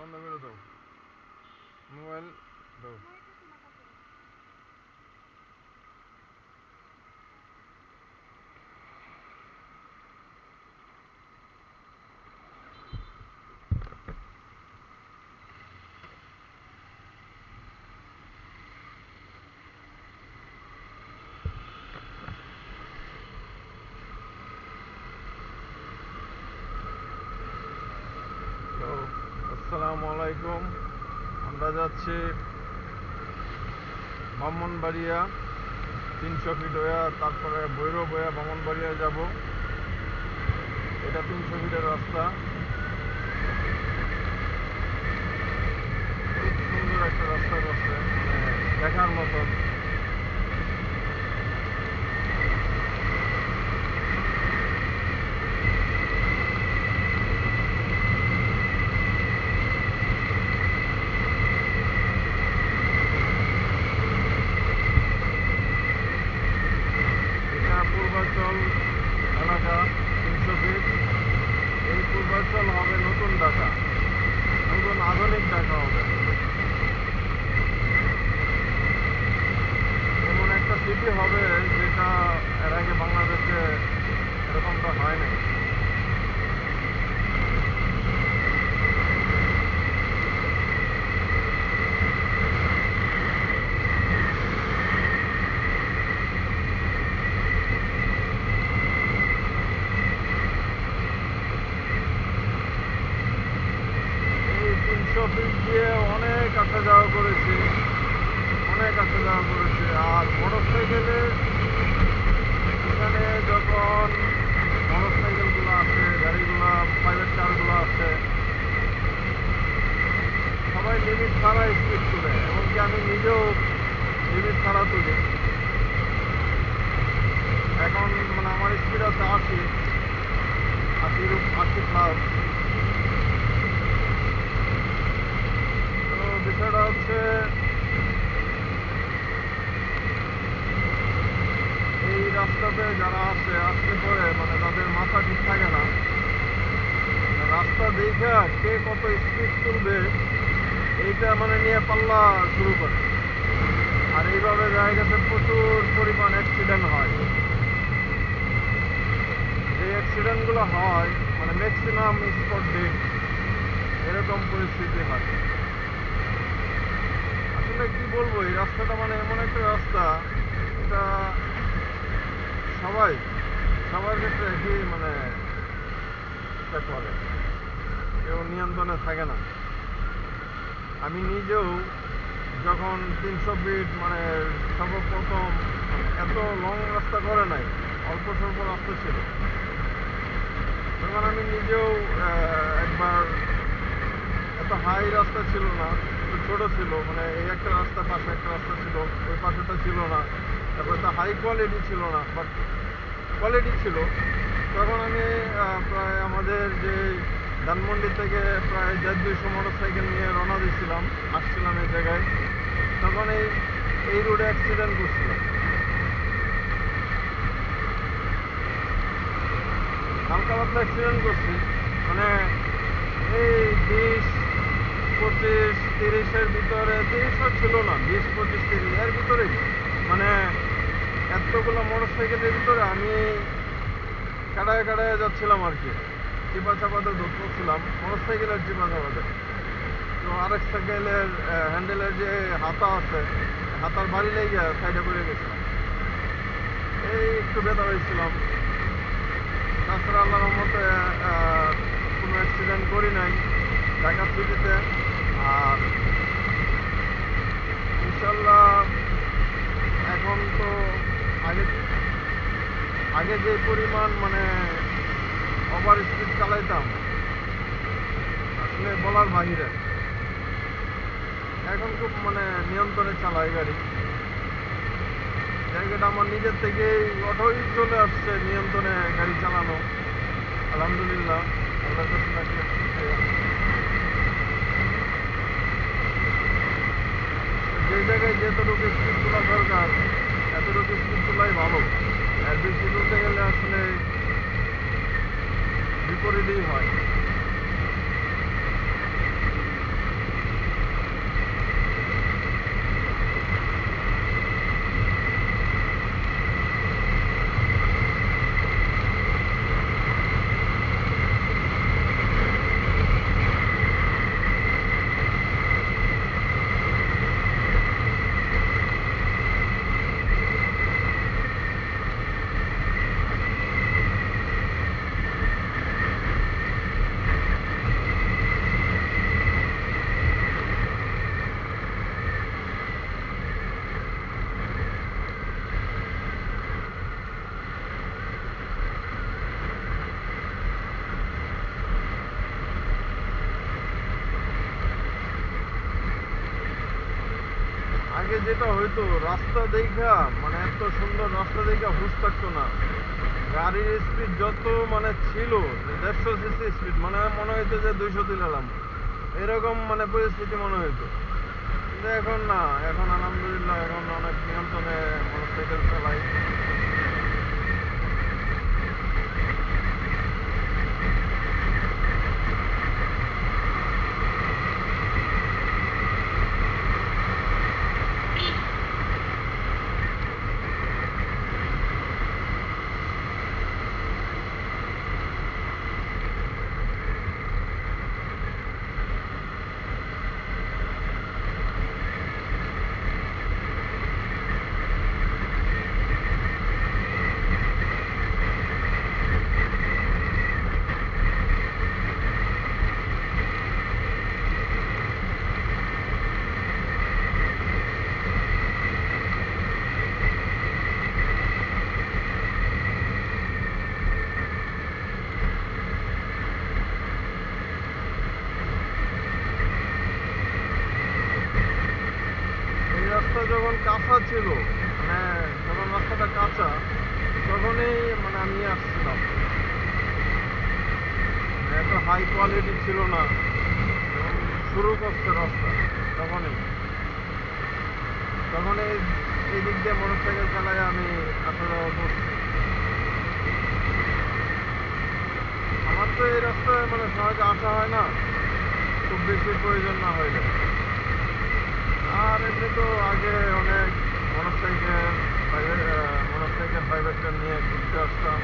বন্ধ করে দাও, মোবাইল দাও। তো আসসালামু আলাইকুম। আমরা যাচ্ছি ব্রাহ্মণবাড়িয়া, 300 ফিট হয়ে, তারপরে ভৈরব হয়ে ব্রাহ্মণবাড়িয়া যাব। এটা 300 ফিটের রাস্তা। খুব সুন্দর একটা রাস্তা করছে, মানে দেখার মতন। এটা পূর্বাঞ্চল এলাকা, 300 ফিট। এই পূর্বাঞ্চল হবে নতুন ঢাকা, নতুন আধুনিক ঢাকা হবে। এমন একটা সিটি হবে যেটা এর আগে বাংলাদেশে এরকমটা হয় নাই। এই 300 ফিট দিয়ে অনেক আসা যাওয়া করেছি, অনেক আসা যাওয়া করেছি। আর মোটর সাইকেলে এখানে যখন মোটর সাইকেলগুলো আসে, গাড়িগুলো, প্রাইভেট কারগুলো আসে, সবাই লিমিট ছাড়া স্পিড তুলে, এমনকি আমি নিজেও লিমিট ছাড়া তুলি। এখন মানে আমার স্পিড আছে 80 প্লাস। তো বিষয়টা হচ্ছে, এই রাস্তাতে যারা আসলে পরে মানে তাদের মাথা ঠিক থাকে না। রাস্তা দেখা কে কত স্পিড তুলবে এইটা মানে নিয়ে পাল্লা শুরু করে। আর এইভাবে দেখা গেছে প্রচুর পরিমাণ অ্যাক্সিডেন্ট হয়। যে অ্যাক্সিডেন্টগুলো হয় মানে ম্যাক্সিমাম স্পট ডেট, এরকম পরিস্থিতি হয়। আসলে কি বলবো, এই রাস্তাটা মানে এমন একটা রাস্তা, এটা সবাই সবার ক্ষেত্রে একই মানে এটা করে, কেউ নিয়ন্ত্রণে থাকে না। আমি নিজেও যখন 300 ফিট মানে সর্বপ্রথম এত লং রাস্তা করে নাই, অল্প স্বল্প রাস্তা ছিল, তখন আমি নিজেও একবার, এত হাই রাস্তা ছিল না, একটু ছোট ছিল, মানে এই একটা রাস্তা, পাশে একটা রাস্তা ছিল, ওই পাশেটা ছিল না, তারপর তো হাই কোয়ালিটি ছিল না, বাট কোয়ালিটি ছিল। তখন আমি প্রায় আমাদের যে ধানমন্ডি থেকে প্রায় 150-200 মোটর সাইকেল নিয়ে রওনা দিয়েছিলাম, আসছিলাম এই জায়গায়। তখন এই রোডে অ্যাক্সিডেন্ট করছিলাম, হালকা পাতলা অ্যাক্সিডেন্ট করছি। মানে এই 20-25-30-এর ভিতরে, 30ও ছিল না, 20-25-30 এর ভিতরেই, মানে এতগুলো মোটর সাইকেলের ভিতরে আমি কাটায় কাটায় যাচ্ছিলাম আর কি। চিপা চাপাতে ধরতেছিলাম মোটর সাইকেলের চিপা চাপাতে। তো আরেক সাইকেলের হ্যান্ডেলের যে হাতা আছে, হাতার বাড়ি লেগে সাইডে পড়ে গেছিলাম, এই একটু ব্যথা হয়েছিলাম। তাছাড়া আল্লাহর রহমতে কোনো অ্যাক্সিডেন্ট করি নাই ঢাকা সিটিতে। আর ইনশাল্লাহ এখন তো আগে আগে যে পরিমাণ মানে ওভার স্পিড চালাইতাম, আসলে বলার বাহিরে। এখন খুব মানে নিয়ন্ত্রণে চালাই গাড়ি। জায়গাটা আমার নিজের থেকেই অটোই চলে আসছে নিয়ন্ত্রণে গাড়ি চালানো, আলহামদুলিল্লাহ। আল্লাহর কাছে লাগলে যে জায়গায় যেতটুকু স্পিড তোলা দরকার এতটুকু স্পিড তোলাই ভালো। আর বেশি তুলতে গেলে আসলে বিপরীতই হয়। আগে যেটা হইতো, রাস্তা দেখা মানে এত সুন্দর রাস্তা দেখা হুশ থাকতো না। গাড়ির স্পিড যত মানে ছিল, 150 সিসি স্পিড, মানে মনে হইতো যে 200 দিলাম, এরকম মানে পরিস্থিতি মনে হইতো। কিন্তু এখন না, এখন আলহামদুলিল্লাহ এখন অনেক নিয়ন্ত্রণে মোটরসাইকেল চালাই। এই রাস্তা যখন কাঁচা ছিল, মানে যখন রাস্তাটা কাঁচা, তখনই মানে আমি আসছিলাম। মানে এত হাই কোয়ালিটি ছিল না, যখন শুরু করছে রাস্তা, তখনই তখন এই দিক দিয়ে মোটরসাইকেল চালাই আমি আসা যাওয়া করছি। আমার তো এই রাস্তায় মানে সহজে আসা হয় না, খুব বেশি প্রয়োজন না হইলে। আর এমনি তো আগে অনেক মোটরসাইকেল প্রাইভেট নিয়ে ঘুরতে আসতাম।